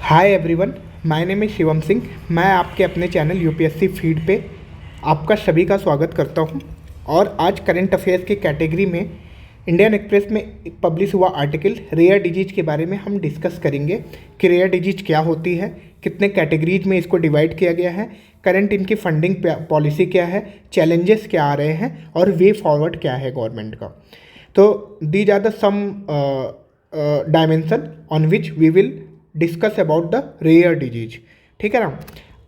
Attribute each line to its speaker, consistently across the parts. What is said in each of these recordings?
Speaker 1: Hi everyone, my name is Shivam Singh. मैं आपके अपने चैनल यूपीएससी फीड पे आपका सभी का स्वागत करता हूं। और आज करंट अफेयर्स की कैटेगरी में इंडियन एक्सप्रेस में पब्लिश हुआ आर्टिकल रेयर डिजीज के बारे में हम डिस्कस करेंगे कि रेयर डिजीज क्या होती है, कितने कैटेगरीज में इसको डिवाइड किया गया है, करंट इनकी फंडिंग पॉलिसी क्या है, चैलेंजेस क्या आ रहे हैं और वे फॉरवर्ड क्या है गवर्नमेंट का। तो these are the some dimension on which we will discuss about the rare disease. ठीक है ना।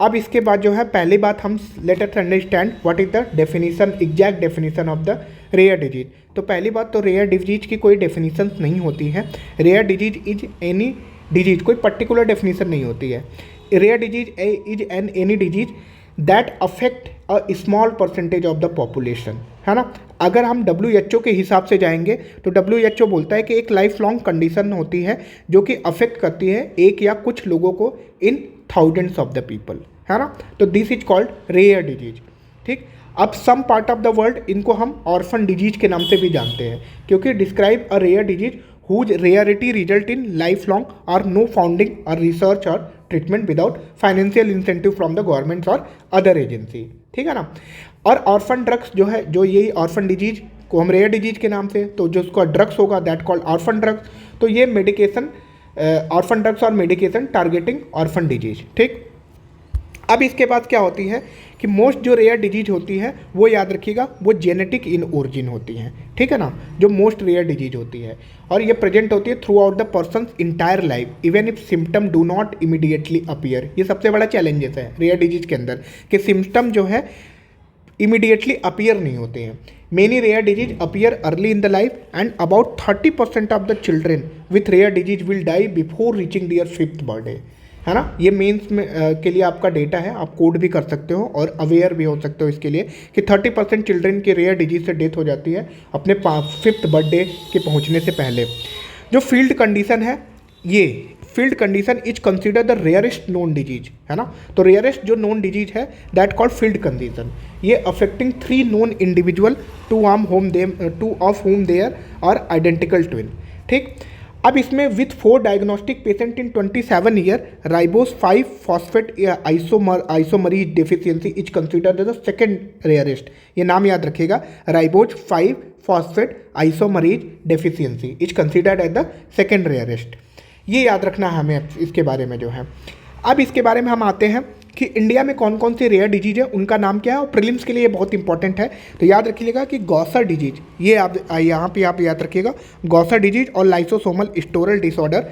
Speaker 1: अब इसके बाद जो है पहली बात हम let us understand what is the definition, exact definition of the rare disease. तो पहली बात तो रेयर डिजीज की कोई डेफिनेशन नहीं होती है। Rare disease is any disease, कोई पर्टिकुलर डेफिनेशन नहीं होती है। Rare disease is an any disease that affect a small percentage of the population, है ना। अगर हम WHO के हिसाब से जाएंगे तो WHO बोलता है कि एक लाइफ लॉन्ग कंडीशन होती है जो कि अफेक्ट करती है एक या कुछ लोगों को in thousands of the people, है ना। तो this is called rare disease. ठीक। अब some part of the world इनको हम ऑर्फन डिजीज के नाम से भी जानते हैं, क्योंकि describe a rare disease whose rarity result in lifelong or no funding or research or treatment without financial incentive from the governments or other agency। ठीक है ना। और ऑर्फन ड्रग्स जो है, जो यही ऑर्फन डिजीज को हम रेयर डिजीज के नाम से, तो जो उसका ड्रग्स होगा दैट कॉल्ड ऑर्फन ड्रग्स। तो ये मेडिकेशन, ऑर्फन ड्रग्स और मेडिकेशन टारगेटिंग ऑर्फन डिजीज। ठीक। अब इसके बाद क्या होती है कि मोस्ट जो रेयर डिजीज होती है वो याद रखिएगा वो जेनेटिक इन ओरिजिन होती हैं। ठीक है ना, जो मोस्ट रेयर डिजीज होती है और ये प्रेजेंट होती है through out the person entire life even if symptom do not immediately appear. ये सबसे बड़ा चैलेंजेस है रेयर डिजीज के अंदर कि सिम्टम जो है इमीडिएटली अपीयर नहीं होते हैं। Many rare disease appear early in the life and about 30% of the children with rare disease will die before reaching their 5th birthday, है ना। ये मेंस में के लिए आपका डेटा है, आप कोड भी कर सकते हो और अवेयर भी हो सकते हो इसके लिए कि 30% चिल्ड्रेन की रेयर डिजीज से डेथ हो जाती है अपने 5th बर्थडे के पहुंचने से पहले। जो फील्ड कंडीशन है, ये field condition is consider the rarest known disease, है ना। तो रेयरेस्ट जो नोन डिजीज है दैट कॉल्ड फील्ड कंडीशन। ये affecting 3 known individual two of whom there और आइडेंटिकल ट्विन। ठीक। अब इसमें with 4 diagnostic patient in 27 year ribose 5 phosphate isomerase deficiency is considered the second rarest. ये नाम याद रखिएगा, ribose 5 phosphate isomerase deficiency is considered as the second rarest. ये याद रखना है हमें इसके बारे में जो है। अब इसके बारे में हम आते हैं कि इंडिया में कौन कौन सी रेयर डिजीज है, उनका नाम क्या है, और प्रीलिम्स के लिए ये बहुत इंपॉर्टेंट है। तो याद रखिएगा कि गॉसर डिजीज, ये आप यहाँ पे आप याद रखिएगा, गॉसर डिजीज और लाइसोसोमल स्टोरल डिसऑर्डर,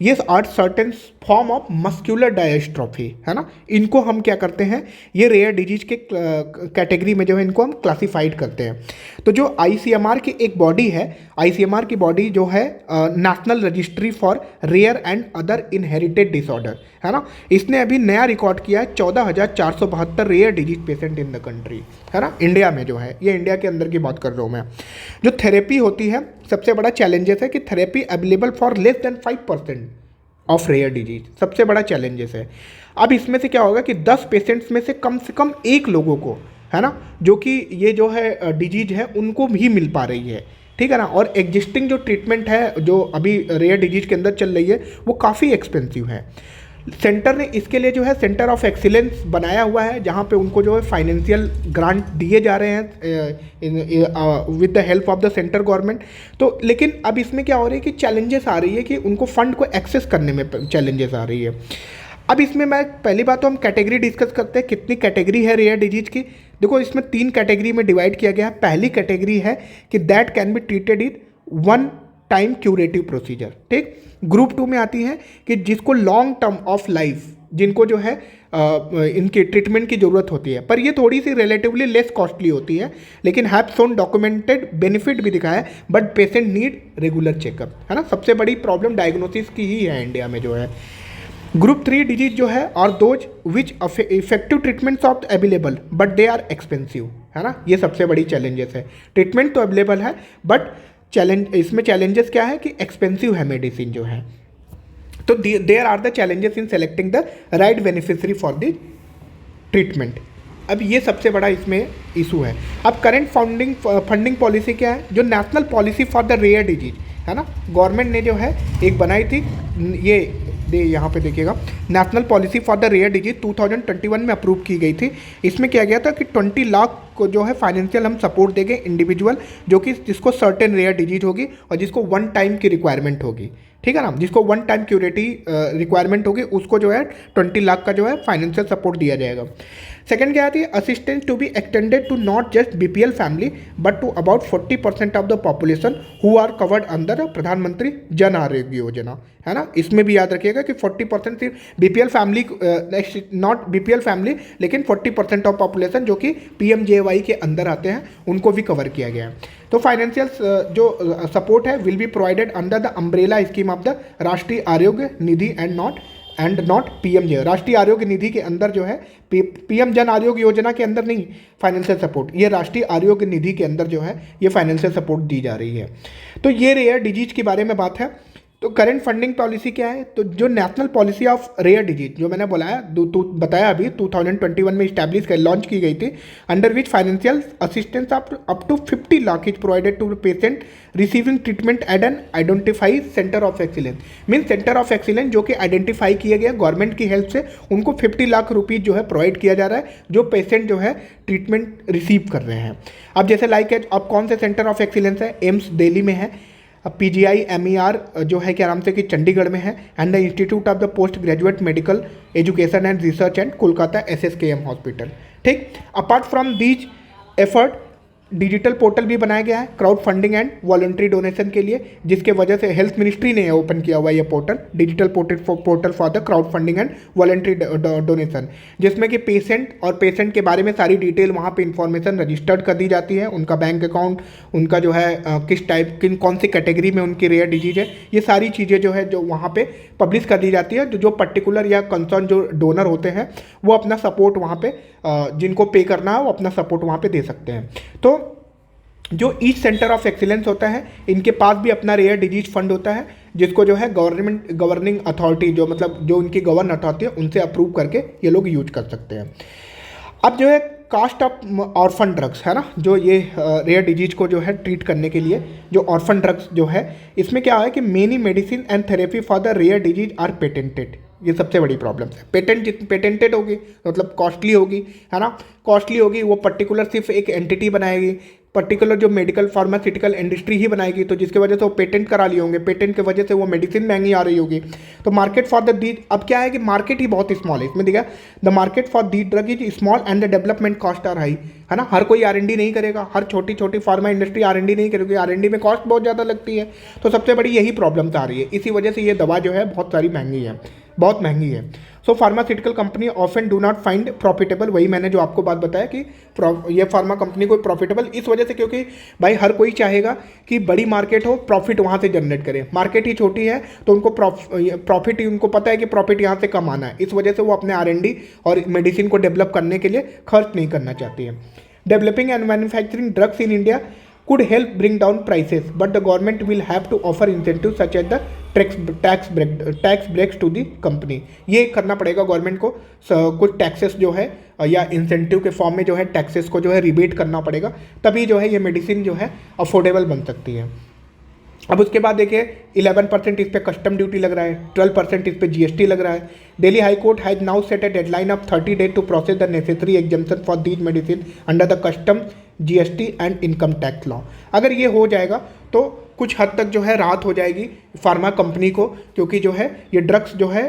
Speaker 1: ये are certain form of muscular dystrophy, है ना। इनको हम क्या करते हैं, ये रेयर डिजीज के कैटेगरी में जो है इनको हम क्लासीफाइड करते हैं। तो जो ICMR की एक बॉडी है, ICMR की बॉडी जो है national registry for rare and other inherited disorder, है ना, इसने अभी नया रिकॉर्ड किया है 14,472 rare disease patient in the country, है ना, इंडिया में जो है। ये इंडिया के अंदर की बात कर रहा हूँ मैं। जो थेरेपी होती है, सबसे बड़ा चैलेंजेस है कि therapy available for less than 5% of rare disease, सबसे बड़ा चैलेंजेस है। अब इसमें से क्या होगा कि 10 पेशेंट्स में से कम एक लोगों को, है ना, जो कि ये जो है डिजीज है उनको भी मिल पा रही है। ठीक है ना। और एग्जिस्टिंग जो ट्रीटमेंट है जो अभी रेयर डिजीज के अंदर चल रही है वो काफ़ी एक्सपेंसिव है। सेंटर ने इसके लिए जो है सेंटर ऑफ एक्सीलेंस बनाया हुआ है, जहाँ पे उनको जो है फाइनेंशियल ग्रांट दिए जा रहे हैं with the help of the centre government. तो लेकिन अब इसमें क्या हो रही है कि चैलेंजेस आ रही है कि उनको फंड को एक्सेस करने में चैलेंजेस आ रही है। अब इसमें मैं पहली बात तो हम कैटेगरी डिस्कस करते हैं, कितनी कैटेगरी है रेयर डिजीज की। देखो इसमें 3 कैटेगरी में डिवाइड किया गया है। पहली कैटेगरी है कि that can be treated in 1 time curative procedure. ठीक। ग्रुप 2 में आती हैं कि जिसको लॉन्ग टर्म ऑफ लाइफ, जिनको जो है इनके ट्रीटमेंट की ज़रूरत होती है, पर ये थोड़ी सी रिलेटिवली लेस कॉस्टली होती है, लेकिन हैव सोन डॉक्यूमेंटेड बेनिफिट भी दिखाया है, but patient need regular checkup, है ना। सबसे बड़ी प्रॉब्लम डायग्नोसिस की ही है इंडिया में जो है। ग्रुप 3 डिजीज जो है और those which effective treatments of available but they are expensive, है ना। ये सबसे बड़ी चैलेंजेस है। ट्रीटमेंट तो अवेलेबल है बट इसमें चैलेंजेस क्या है कि एक्सपेंसिव है मेडिसिन जो है। तो there are the challenges in selecting the right beneficiary for the treatment. अब ये सबसे बड़ा इसमें इशू है। अब करंट फंडिंग पॉलिसी क्या है, जो national policy for the rare disease, है ना, गवर्नमेंट ने जो है एक बनाई थी, ये यहाँ पे देखिएगा, national policy for the rare disease 2021 में अप्रूव की गई थी। इसमें किया गया था कि 20 लाख को जो है फाइनेंशियल हम सपोर्ट देंगे इंडिविजुअल जो कि जिसको सर्टेन रेयर डिजीज होगी और जिसको वन टाइम की रिक्वायरमेंट होगी, ठीक है ना, जिसको वन टाइम क्यूरेटी रिक्वायरमेंट होगी उसको जो है 20 लाख का जो है फाइनेंशियल सपोर्ट दिया जाएगा। सेकंड क्या आती है, assistance to be extended to not just BPL family but to about 40% of the population who are covered under Pradhanmantri Jan Arogya Yojana, है ना। इसमें भी याद रखिएगा कि 40% सिर्फ BPL family, not BPL family, लेकिन 40% ऑफ पॉपुलेशन जो कि पीएमजेएवाई के अंदर आते हैं उनको भी कवर किया गया है। तो फाइनेंशियल जो सपोर्ट है will be provided under the umbrella scheme of the राष्ट्रीय आरोग्य निधि एंड नॉट पीएमजे। राष्ट्रीय आरोग्य निधि के अंदर जो है, पीएम जन आरोग्य योजना के अंदर नहीं फाइनेंशियल सपोर्ट, ये राष्ट्रीय आरोग्य निधि के अंदर जो है ये फाइनेंशियल सपोर्ट दी जा रही है। तो ये रेयर डिजीज के बारे में बात है। तो करंट फंडिंग पॉलिसी क्या है, तो जो national policy of rare disease जो मैंने बताया अभी 2021 में इस्टेब्लिश कर लॉन्च की गई थी, under which financial assistance up to 50 lakh is provided to patient receiving treatment at an identify centre of excellence. Mean centre of excellence जो कि आइडेंटिफाई किया गया गवर्नमेंट की हेल्प से, उनको 50 लाख रुपीज़ जो है प्रोवाइड किया जा रहा है जो पेशेंट जो है ट्रीटमेंट रिसीव कर रहे हैं। अब जैसे लाइक है, अब कौन से सेंटर ऑफ एक्सीलेंस है, एम्स दिल्ली में है, पीजीआई एमईआर जो है क्या नाम से कि चंडीगढ़ में है, and the institute of the post graduate medical education and research and Kolkata SSKM hospital, ठीक। Apart from these effort digital portal भी बनाया गया है crowd funding and voluntary donation के लिए, जिसके वजह से हेल्थ मिनिस्ट्री ने ओपन किया हुआ है ये portal, digital portal for the crowd funding and voluntary donation, जिसमें कि पेशेंट के बारे में सारी डिटेल वहाँ पे इंफॉर्मेशन रजिस्टर्ड कर दी जाती है, उनका बैंक अकाउंट, उनका जो है किस टाइप कौन सी कैटेगरी में उनकी रेयर डिजीज है, ये सारी चीज़ें जो है जो वहाँ पे पब्लिश कर दी जाती है। जो पर्टिकुलर या कंसर्न जो डोनर होते हैं वो अपना सपोर्ट वहाँ पे जिनको पे करना है वो अपना सपोर्ट वहाँ पे दे सकते हैं। तो जो ईच सेंटर ऑफ एक्सीलेंस होता है इनके पास भी अपना रेयर डिजीज फंड होता है, जिसको जो है गवर्निंग अथॉरिटी जो मतलब जो उनकी गवर्न अथॉरिटी है उनसे अप्रूव करके ये लोग यूज कर सकते हैं। अब जो है कास्ट ऑफ ऑर्फन ड्रग्स है ना, जो ये रेयर डिजीज को जो है ट्रीट करने के लिए जो ऑर्फन ड्रग्स जो है, इसमें क्या है कि many medicine and therapy for the rare disease are patented. ये सबसे बड़ी प्रॉब्लम है। पेटेंटेड होगी मतलब कॉस्टली होगी, है ना, कॉस्टली होगी, वो पर्टिकुलर सिर्फ एक एंटिटी बनाएगी, पर्टिकुलर जो मेडिकल फार्मास्यूटिकल इंडस्ट्री ही बनाएगी, तो जिसकी वजह से वो पेटेंट करा लिए होंगे, पेटेंट की वजह से वो मेडिसिन महंगी आ रही होगी। तो मार्केट फॉर द दी, अब क्या है कि मार्केट ही बहुत स्मॉल है, इसमें देखा the market for the drug is small and the development cost are high, है ना। हर कोई R&D नहीं करेगा, हर छोटी छोटी फार्मा इंडस्ट्री R&D नहीं करेगी, R&D में कॉस्ट बहुत ज़्यादा लगती है। तो सबसे बड़ी यही प्रॉब्लम आ रही है, इसी वजह से ये दवा जो है बहुत सारी महंगी है, बहुत महंगी है। So pharmaceutical company often do not find profitable, वही मैंने जो आपको बात बताया कि ये फार्मा कंपनी को प्रॉफिटेबल इस वजह से क्योंकि भाई हर कोई चाहेगा कि बड़ी मार्केट हो, प्रॉफिट वहाँ से जनरेट करे। मार्केट ही छोटी है तो उनको प्रॉफिट ही, उनको पता है कि प्रॉफिट यहाँ से कम आना है, इस वजह से वो अपने R&D और मेडिसिन को डेवलप करने के लिए खर्च नहीं करना चाहती है। Developing and manufacturing drugs in India could help bring down prices, but the government will have to offer incentives such as the tax breaks to the company। ये करना पड़ेगा गवर्नमेंट को, कुछ टैक्सेस जो है या इंसेंटिव के फॉर्म में जो है टैक्सेस को जो है रिबेट करना पड़ेगा, तभी जो है ये मेडिसिन जो है अफोर्डेबल बन सकती है। अब उसके बाद देखिए 11% इस पे कस्टम ड्यूटी लग रहा है, 12% इस पे GST लग रहा है। Delhi high court has now set a deadline of 30 days to process the necessary exemption for these medicine under the custom GST and income tax law. अगर ये हो जाएगा तो कुछ हद तक जो है राहत हो जाएगी फार्मा कंपनी को, क्योंकि जो है ये ड्रग्स जो है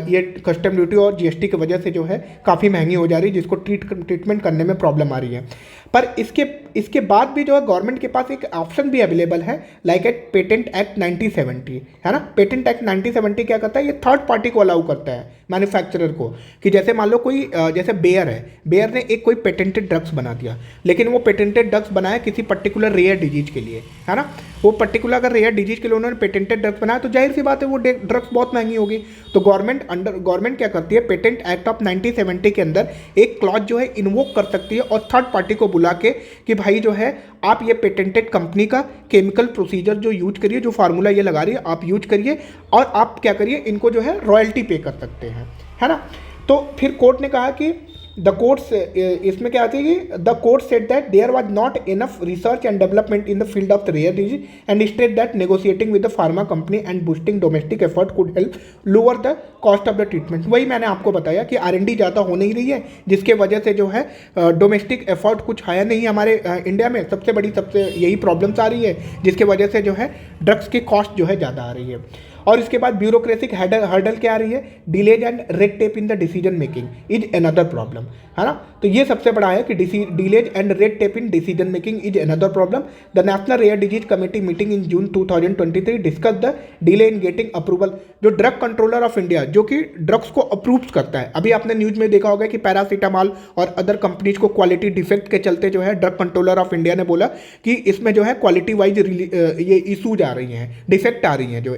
Speaker 1: ये कस्टम ड्यूटी और GST की वजह से जो है काफ़ी महंगी हो जा रही है, जिसको ट्रीटमेंट करने में प्रॉब्लम आ रही है। पर इसके बाद भी जो है गवर्नमेंट के पास एक ऑप्शन भी अवेलेबल है, लाइक एट पेटेंट एक्ट 1970, है ना। पेटेंट एक्ट 1970 क्या करता है, ये थर्ड पार्टी को अलाउ करता है मैन्युफैक्चरर को, कि जैसे मान लो कोई जैसे बेयर है, बेयर ने एक कोई पेटेंटेड ड्रग्स बना दिया, लेकिन वो पेटेंटेड ड्रग्स बनाया किसी पर्टिकुलर रेयर डिजीज के लिए, है ना। वो पर्टिकुलर अगर रेयर डिजीज के लिए उन्होंने पेटेंटेड ड्रग्स बनाया तो जाहिर सी बात है वो ड्रग्स बहुत महंगी होगी। तो गवर्नमेंट क्या करती है, पेटेंट एक्ट ऑफ 1970 के अंदर एक क्लॉज जो है इन्वोक कर सकती है और थर्ड पार्टी को बुला के कि भाई जो है आप ये पेटेंटेड कंपनी का केमिकल प्रोसीजर जो यूज करिए, जो फार्मूला ये लगा रही है आप यूज करिए, और आप क्या करिए इनको जो है रॉयल्टी पे कर सकते हैं, है ना। तो फिर कोर्ट ने कहा कि द कोर्ट्स इसमें क्या आती है कि the court said that there was not enough research and development in the field of the rare disease and state that negotiating with the pharma company and boosting domestic effort could help lower the cost of the treatment. वही मैंने आपको बताया कि R&D ज़्यादा हो नहीं रही है, जिसके वजह से जो है डोमेस्टिक एफर्ट कुछ आया नहीं हमारे इंडिया में। सबसे यही प्रॉब्लम्स आ रही है, जिसके वजह से जो है ड्रग्स की कॉस्ट जो है ज़्यादा आ रही है। और इसके बाद ब्यूरोक्रेटिक हर्डल क्या आ रही है, delays and red tape in the decision making is another problem, है ना। तो ये सबसे बड़ा है कि delays and red tape in decision making is another problem. The national rare disease committee meeting in June 2023 discuss the delay in getting approval. जो drug controller of India जो कि ड्रग्स को अप्रूव करता है, अभी आपने न्यूज में देखा होगा कि पैरासीटामॉल और अदर कंपनीज को क्वालिटी डिफेक्ट के चलते जो है ड्रग कंट्रोलर ऑफ इंडिया ने बोला कि इसमें जो है क्वालिटी वाइज ये इशूज आ रही हैं, डिफेक्ट आ रही हैं जो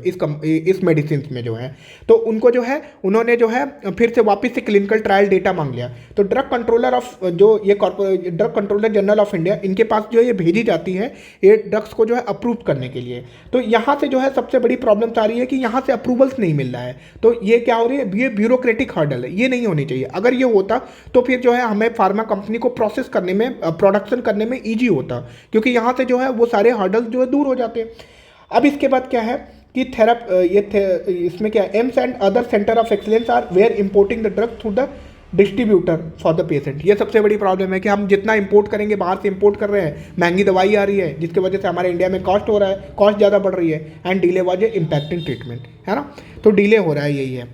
Speaker 1: इस मेडिसिन में जो है। तो उनको जो है उन्होंने जो है फिर से वापस से क्लिनिकल ट्रायल डेटा मांग लिया। तो ड्रग कंट्रोलर ऑफ जो ये drug controller general of India, इनके पास जो ये भेजी जाती है ये ड्रग्स को जो है अप्रूव करने के लिए। तो यहाँ से जो है सबसे बड़ी प्रॉब्लम आ रही है कि यहाँ से अप्रूवल्स नहीं मिल रहा है। तो ये क्या हो रही है, ये ब्यूरोक्रेटिक हर्डल है, ये नहीं होनी चाहिए। अगर ये होता तो फिर जो है हमें फार्मा कंपनी को प्रोसेस करने में, प्रोडक्शन करने में ईजी होता, क्योंकि यहाँ से जो है वो सारे हर्डल्स जो है दूर हो जाते हैं। अब इसके बाद क्या है कि इसमें क्या AIIMS and other centre of excellence are were importing the drug through the distributor for the patient. ये सबसे बड़ी प्रॉब्लम है कि हम जितना इंपोर्ट करेंगे, बाहर से इंपोर्ट कर रहे हैं, महंगी दवाई आ रही है, जिसकी वजह से हमारे इंडिया में कॉस्ट हो रहा है, कॉस्ट ज़्यादा बढ़ रही है and delay was impacting treatment, है ना। तो डिले हो रहा है, यही है।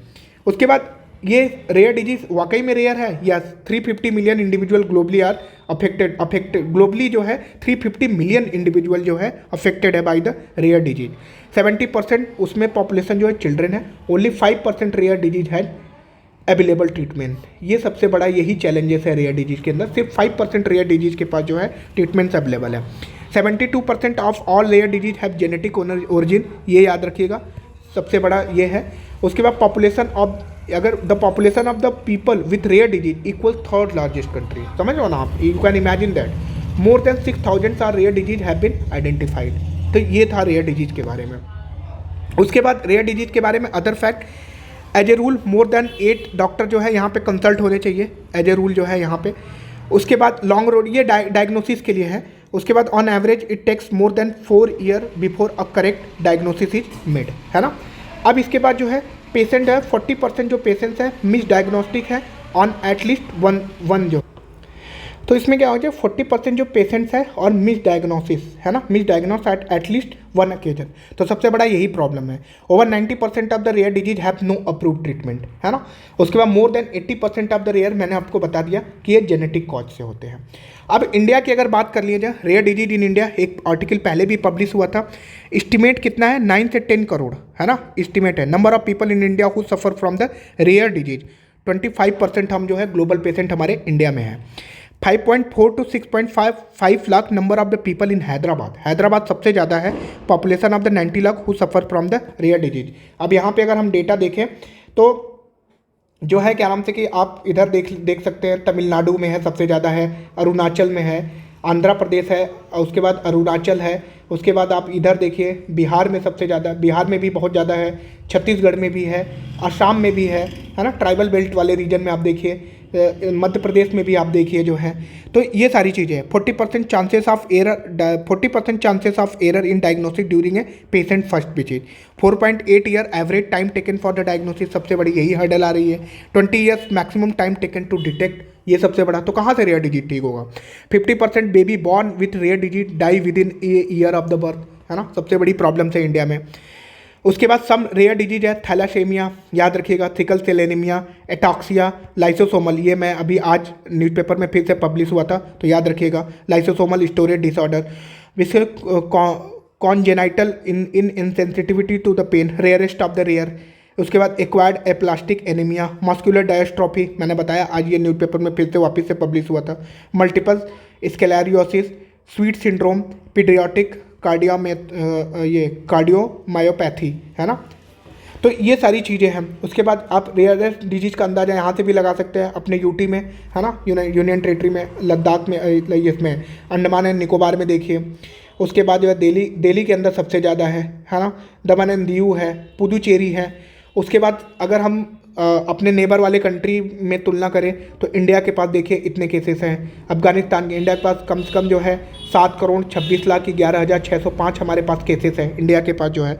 Speaker 1: उसके बाद ये रेयर डिजीज वाकई में रेयर है। Yes, 350 million individual globally are affected globally जो है 350 मिलियन इंडिविजुअल जो है अफेक्टेड है बाय द रेयर डिजीज। 70% उसमें पॉपुलेशन जो है चिल्ड्रन है। ओनली 5% रेयर डिजीज है अवेलेबल ट्रीटमेंट। ये सबसे बड़ा यही चैलेंजेस है रेयर डिजीज के अंदर, सिर्फ 5% रेयर डिजीज के पास जो है ट्रीटमेंट्स अवेलेबल है। 72% of all rare disease have genetic origin, ये याद रखिएगा, सबसे बड़ा ये है। उसके बाद पॉपुलेशन ऑफ, अगर the population of the people with rare disease equal third largest country, समझ लो ना आप, you can imagine that more than 6,000 are rare disease have been identified. तो ये था रेयर डिजीज के बारे में। उसके बाद रेयर डिजीज के बारे में other fact, as a rule more than 8 doctor जो है यहाँ पे कंसल्ट होने चाहिए, एज ए रूल जो है यहाँ पे। उसके बाद लॉन्ग रोड, ये डायग्नोसिस के लिए है। उसके बाद on average it takes more than 4 year before a correct diagnosis is made, है ना। अब इसके बाद जो है पेशेंट है, 40% जो पेशेंट्स हैं मिस डायग्नोस्टिक है ऑन एटलीस्ट वन जो। तो इसमें क्या हो जाए, 40% जो पेशेंट्स है और मिस डायग्नोसिस, है ना, miss diagnose at least one occasion. तो सबसे बड़ा यही प्रॉब्लम है। Over 90% of the rare disease have no approved treatment, है ना। उसके बाद more than 80% of the rare, मैंने आपको बता दिया कि ये जेनेटिक कॉज से होते हैं। अब इंडिया की अगर बात कर लिया जाए, रेयर डिजीज इन इंडिया, एक आर्टिकल पहले भी पब्लिश हुआ था। एस्टिमेट कितना है, 9 से 10 करोड़, है ना, एस्टिमेट है। Number of people in India who suffer from the rare disease, 25% हम जो है ग्लोबल पेशेंट हमारे इंडिया में है। 5.4 to 6.5 lakh number of the people in Hyderabad सबसे ज़्यादा है, population of the 90 lakh who suffer from the rare disease. अब यहाँ पे अगर हम डेटा देखें तो जो है क्या नाम से कि आप इधर देख सकते हैं, तमिलनाडु में है सबसे ज़्यादा है, अरुणाचल में है, आंध्र प्रदेश है, उसके बाद अरुणाचल है। उसके बाद आप इधर देखिए बिहार में सबसे ज़्यादा, बिहार में भी बहुत ज़्यादा है, छत्तीसगढ़ में भी है, असम में भी है ना, ट्राइबल बेल्ट वाले रीजन में आप देखिए, मध्य प्रदेश में भी आप देखिए जो है। तो ये सारी चीज़ें, 40% chances of error in diagnosis during a patient first visit. 4.8 year average time taken for the diagnosis, सबसे बड़ी यही हर्डल आ रही है। 20 years maximum time taken to detect, ये सबसे बड़ा। तो कहाँ से रेयर डिजीज ठीक होगा। 50% baby born with rare disease die within a year of the birth, है ना, सबसे बड़ी प्रॉब्लम है इंडिया में। उसके बाद सम रेयर डिजीज है, थैलासेमिया याद रखिएगा, सिकल सेल एनीमिया, एटॉक्सिया, लाइसोसोमल, ये मैं अभी आज न्यूज़पेपर में फिर से पब्लिश हुआ था तो याद रखिएगा, लाइसोसोमल स्टोरेज डिसऑर्डर, विशेष congenital in insensitivity to the pain, rarest of the rare. उसके बाद acquired aplastic anaemia, muscular dystrophy, मैंने बताया आज ये न्यूज़पेपर में फिर से वापस से पब्लिश हुआ था, multiple sclerosis, sweet syndrome, paediatric cardiomyopathy, है ना। तो ये सारी चीज़ें हैं। उसके बाद आप रेयर डिजीज का अंदाज़ा यहाँ से भी लगा सकते हैं अपने यूटी में, है ना, यूनियन टेरिटरी में, लद्दाख में, इसमें अंडमान एंड निकोबार में देखिए। उसके बाद जो है दिल्ली के अंदर सबसे ज़्यादा है ना, दमन एंड दीव है, पुदुचेरी है। उसके बाद अगर हम अपने नेबर वाले कंट्री में तुलना करें तो इंडिया के पास देखिए इतने केसेस हैं। अफगानिस्तान के, इंडिया के पास कम से कम जो है 7,26,11,605 हमारे पास केसेस हैं इंडिया के पास जो है।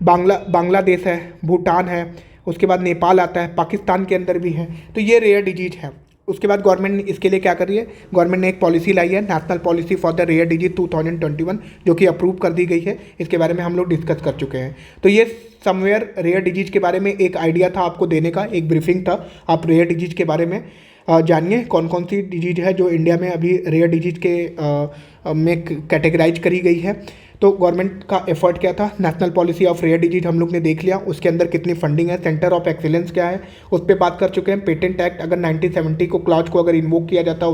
Speaker 1: बांग्लादेश है, भूटान है, उसके बाद नेपाल आता है, पाकिस्तान के अंदर भी है। तो ये रेयर डिजीज है। उसके बाद गवर्नमेंट ने इसके लिए क्या कर रही है, गवर्नमेंट ने एक पॉलिसी लाई है, national policy for the rare disease 2021, जो कि अप्रूव कर दी गई है। इसके बारे में हम लोग डिस्कस कर चुके हैं। तो ये समवेयर रेयर डिजीज के बारे में एक आइडिया था आपको देने का, एक ब्रीफिंग था। आप रेयर डिजीज के बारे में जानिए कौन कौन सी डिजीज है जो इंडिया में अभी रेयर डिजीज के में कैटेगराइज करी गई है। तो गवर्नमेंट का एफर्ट क्या था, national policy of rare disease हम लोग ने देख लिया, उसके अंदर कितनी फंडिंग है, सेंटर ऑफ एक्सीलेंस क्या है, उस पर बात कर चुके हैं। पेटेंट एक्ट अगर 1970 को क्लॉज को अगर इन्वोक किया जाता है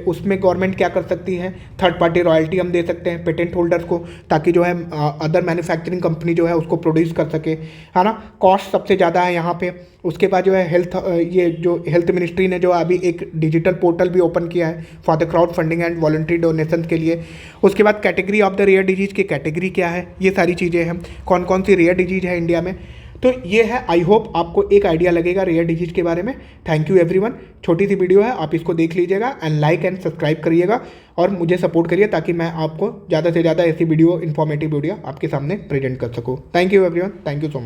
Speaker 1: उसमें गवर्नमेंट क्या कर सकती है, थर्ड पार्टी रॉयल्टी हम दे सकते हैं पेटेंट होल्डर्स को, ताकि जो है अदर मैन्युफैक्चरिंग कंपनी जो है उसको प्रोड्यूस कर सके, है ना। कॉस्ट सबसे ज़्यादा है यहाँ पे। उसके बाद जो है ये जो हेल्थ मिनिस्ट्री ने जो अभी एक डिजिटल पोर्टल भी ओपन किया है for the crowd funding and voluntary donation के लिए। उसके बाद category of the rare disease की कैटेगरी क्या है, ये सारी चीज़ें हैं, कौन कौन सी रेयर डिजीज है इंडिया में। तो ये है, आई होप आपको एक आइडिया लगेगा रेयर डिजीज के बारे में। Thank you everyone. छोटी सी वीडियो है, आप इसको देख लीजिएगा एंड लाइक एंड सब्सक्राइब करिएगा और मुझे सपोर्ट करिए ताकि मैं आपको ज़्यादा से ज़्यादा ऐसी वीडियो, इन्फॉर्मेटिव वीडियो आपके सामने प्रेजेंट कर सकूँ। Thank you everyone, thank you so much.